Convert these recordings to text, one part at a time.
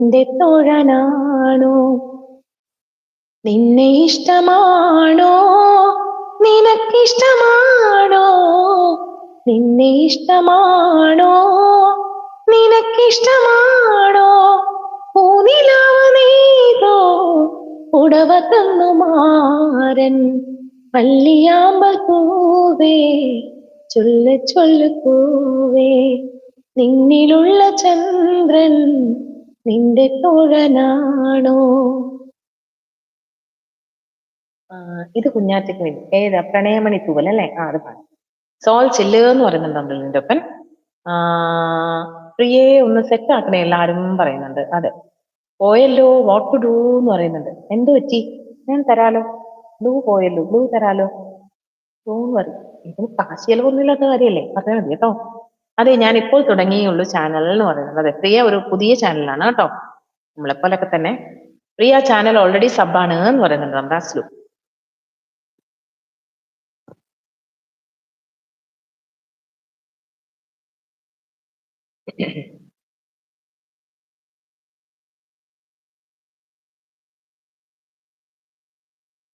നിന്റെ തോഴനാണോ? നിന്നെ ഇഷ്ടമാണോ? നിനക്കിഷ്ടമാണോ? നിന്നെ ഇഷ്ടമാണോ? നിനക്കിഷ്ടമാണോ? പൂനിലാവ് നെയ്തോ ഉടവ തന്നു മാരൻ. പള്ളിയാമ്പൽ പൂവേ ചൊല്ല് ചൊല്ലു പൂവേ, നിന്നിലുള്ള ചന്ദ്രൻ നിന്റെ തോഴനാണോ? ഇത് കുഞ്ഞാറ്റയ്ക്ക് വേണ്ടി. ഏതാ? പ്രണയമണി തൂവൽ അല്ലേ? അത് പാടാം. സോൾ ചില്ല് എന്ന് പറയുന്നുണ്ടല്ലോ നിന്റെ ഒപ്പൻ. പ്രിയേ ഒന്ന് സെറ്റ് ആക്കണേ എല്ലാരും പറയുന്നുണ്ട്. അതെ, പോയല്ലോ വാട്ട് ടു ഡൂ എന്ന് പറയുന്നുണ്ട്. എന്ത് പറ്റി? ഞാൻ തരാലോ. ബ്ലൂ പോയല്ലോ, ബ്ലൂ തരാലോ. ബ്ലൂന്ന് പറയും. ഇതിന് കാശ് ചെലവൊന്നുമില്ലാത്ത കാര്യമല്ലേ, പറഞ്ഞാൽ മതി കേട്ടോ. അതെ, ഞാൻ ഇപ്പോൾ തുടങ്ങിയുള്ളൂ ചാനൽ എന്ന് പറയുന്നത്. അതെ, പ്രിയ ഒരു പുതിയ ചാനലാണ് കേട്ടോ, നമ്മളെപ്പോലൊക്കെ തന്നെ. പ്രിയ ചാനൽ ഓൾറെഡി സബാണ് എന്ന് പറയുന്നുണ്ട് നമ്മുടെ അസ്ലു.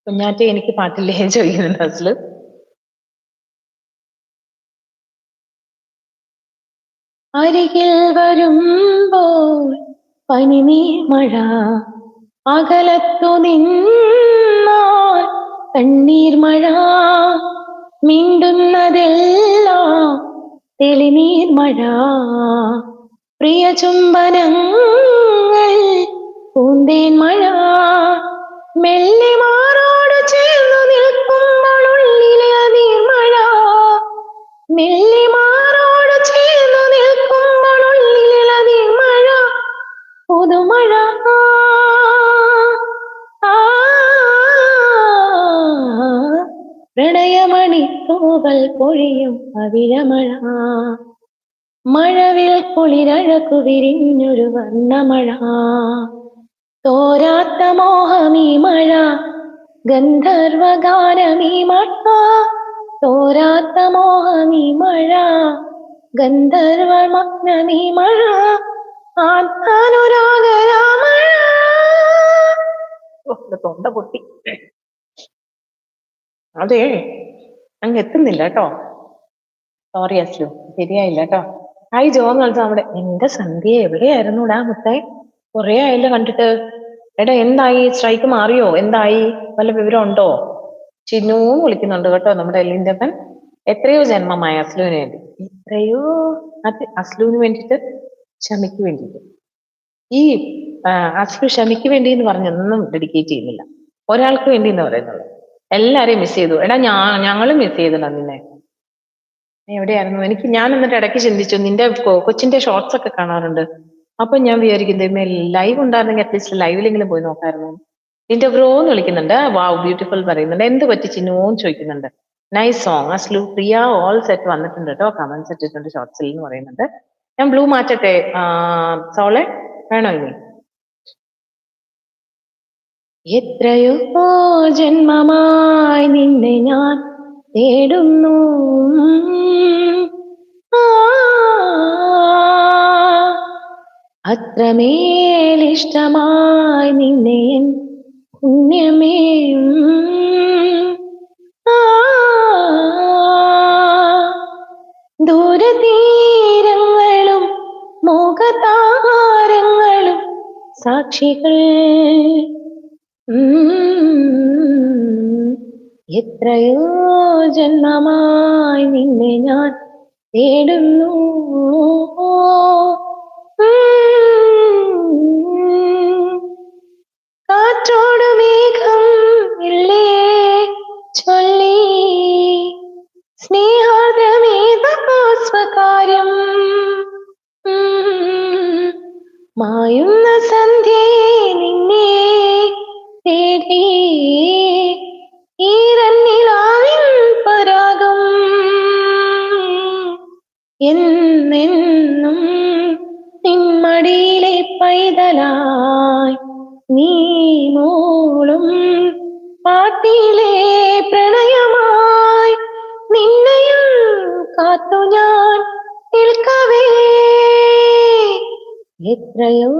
കുഞ്ഞാറ്റ എനിക്ക് പാട്ടില്ലേ ചോദിക്കുന്നുണ്ട് അസ്ലു. അരികിൽ വരുമ്പോൾ പനിനീർ മഴ, അകലത്തു നിന്നാൽ കണ്ണീർ മഴ, മിണ്ടുന്നതെല്ലാം തെളിനീർ മഴ, പ്രിയ ചുംബനങ്ങൾ പൂന്തേൻ മഴ, മെല്ലെ മാറോട് ചേർന്നു നിൽക്കുമ്പോൾ ഉള്ളിലെ നീർമഴ, മെല്ലെ മാറോട് ചേർന്നു നിൽക്കുമ്പോൾ ഉള്ളിലെ നീർമഴ, പുതുമഴ. പ്രണയമണി തൂവൽ പൊഴിയും അവിഴമഴ, മഴവിൽ കുളിരഴകു വിരിഞ്ഞൊരു വർണ്ണമഴ, തോരാത്ത മോഹമീ മഴ, ഗന്ധർവഗാനമീ മഴ, തോരാത്ത മോഹമീ മഴ, ഗന്ധർവ മഗ്നമീ മഴ, ആത്മാനുരാഗരാമഴ. തൊണ്ട പൊട്ടി. അതെ, അങ്ങ് എത്തുന്നില്ല കേട്ടോ. സോറി അസ്ലു, ശരിയായില്ല കേട്ടോ. ഹായ് ജോ എന്ന് വിളിച്ചാൽ നമ്മുടെ എന്റെ സന്ധ്യ എവിടെയായിരുന്നുടാ മുത്തേ? കുറെ ആയല്ലോ കണ്ടിട്ട്. എടാ എന്തായി? സ്ട്രൈക്ക് മാറിയോ? എന്തായി? വല്ല വിവരം ഉണ്ടോ? ചിന്നൂന്ന് വിളിക്കുന്നുണ്ട് കേട്ടോ നമ്മുടെ എല്ലിന്റെ അപ്പൻ. എത്രയോ ജന്മമായി അസ്ലുവിന് വേണ്ടി, എത്രയോ. അത് അസ്ലുവിന് വേണ്ടിയിട്ട്, ക്ഷമിക്ക് വേണ്ടിയിട്ട്. ഈ അസ്ലു ക്ഷമിക്ക് വേണ്ടി എന്ന് പറഞ്ഞൊന്നും ഡെഡിക്കേറ്റ് ചെയ്യുന്നില്ല, ഒരാൾക്ക് വേണ്ടി എന്ന് പറയുന്നുള്ളൂ. എല്ലാരെയും മിസ് ചെയ്തു. എടാ ഞങ്ങളും മിസ് ചെയ്തില്ല നിന്നെ. എവിടെയായിരുന്നു? ഞാൻ എന്നിട്ട് ഇടയ്ക്ക് ചിന്തിച്ചു, നിന്റെ കൊച്ചിന്റെ ഷോർട്സ് ഒക്കെ കാണാറുണ്ട്. അപ്പൊ ഞാൻ വിചാരിക്കുന്നത് ലൈവ് ഉണ്ടായിരുന്നെങ്കിൽ അറ്റ്ലീസ്റ്റ് ലൈവിലെങ്കിലും പോയി നോക്കായിരുന്നു. നിന്റെ ബ്രോ എന്ന് വിളിക്കുന്നുണ്ട്. വാവ് ബ്യൂട്ടിഫുൾ പറയുന്നുണ്ട്. എന്ത് പറ്റി ചിന്നുവോന്ന് ചോദിക്കുന്നുണ്ട്. Nice song Aslu. Priya all set വന്നിട്ടുണ്ട് കേട്ടോ, കമന്റ്സ് ഇട്ടിട്ടുണ്ട് ഷോർട്സിൽ എന്ന് പറയുന്നുണ്ട്. ഞാൻ ബ്ലൂ മാറ്റട്ടെ സോളെ? വേണോ ഇനി? എത്രയോ ജന്മമായി നിന്നെ ഞാൻ തേടുന്നു, അത്രമേലിഷ്ടമായി നിന്നെ പുണ്യമേ. ദൂരതീരങ്ങളും മോഹതാരങ്ങളും സാക്ഷികൾ. എത്രയോ ജന്മമായി നിന്നെ ഞാൻ തേടുന്നു. കാറ്റോട് മേഘം ഇല്ലേ ചൊല്ലി, സ്നേഹാദ്രമേതസ്വകാര്യം മായുന്ന സന്ധ്യേ നിന്നെ തേടി, ഈരന്നിലാവിൻ പരാഗം എന്നെന്നും നിന്മടിയിലെ പൈതലായി, നീ മോളും പാട്ടിലെ പ്രണയമായി, നിന്നെയും കാത്തു ഞാൻ നിൽക്കവേ, എത്രയോ